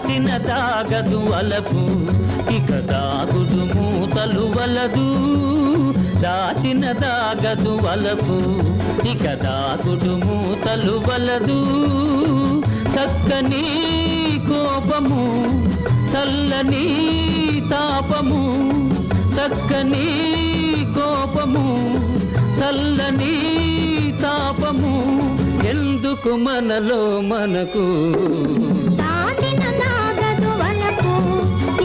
దాటిన దాగదు వలపు ఇక దాగుడు మూతలు వలదు దాటిన దాగదు వలపు ఇక దాగుడు మూతలు వలదు చక్కని కోపము చల్లని తాపము చక్కని కోపము చల్లని తాపము ఎందుకు మనలో మనకు దాటిన దాగదు వలపు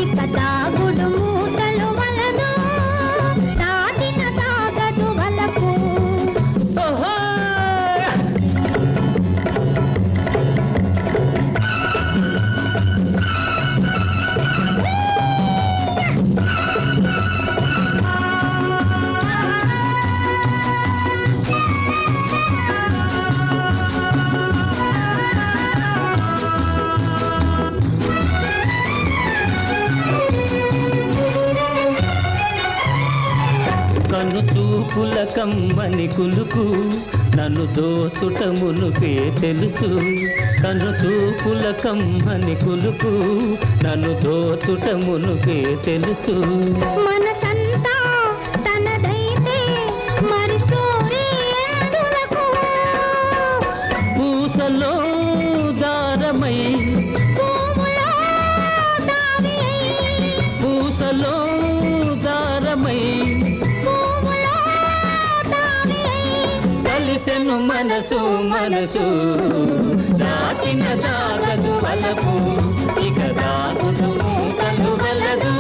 ఇక దాగుడు మూతలు వలదు దాటిన దాగదు వలపు కను చూపుల కమ్మని కులుకు నన్ను దోచుట మునుపే తెలుసు కను చూపుల కమ్మని కులుకు నన్ను దోచుట మునుపే తెలుసు మనసంతా తనదైతే మరి సూర్యులకు పూసలో దారమై పువ్వులో దావి పూసలో దారమై కలిసెను మనసు మనసు దాటిన దాగదు వలపు ఇక దాగుడు మూతలు వలదు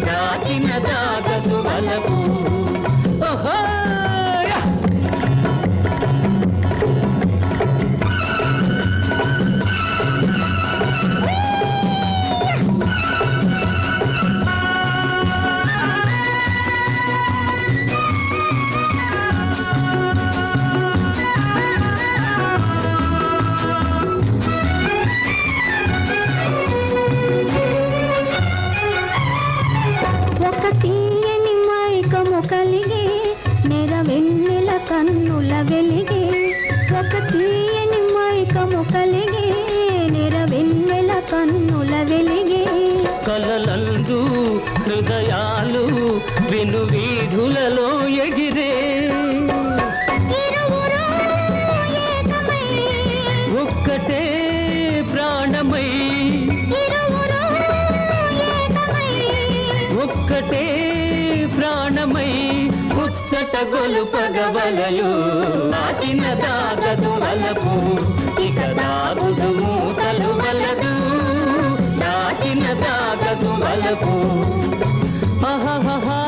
దాటిన దాగదు వలపు ఓహో తీయని మైకము కలిగే నెరవెన్నెల కన్నుల వెలిగే ఒక తీయని మైకము కలిగే నెరవెన్నెల కన్నుల వెలిగే కలలందు హృదయాలు విను వీధులలో ఎగిరే ఇరువురు ఏకమై ఒక్కటే ప్రాణమై ఇరువురు ఏకమై ఒక్కటే ప్రాణమై ముచ్చట గొలుపగవలయు దాటిన దాగదు వలపు ఇక దాగుడు మూతలు వలదు దాటిన దాగదు వలపు ఆహాహా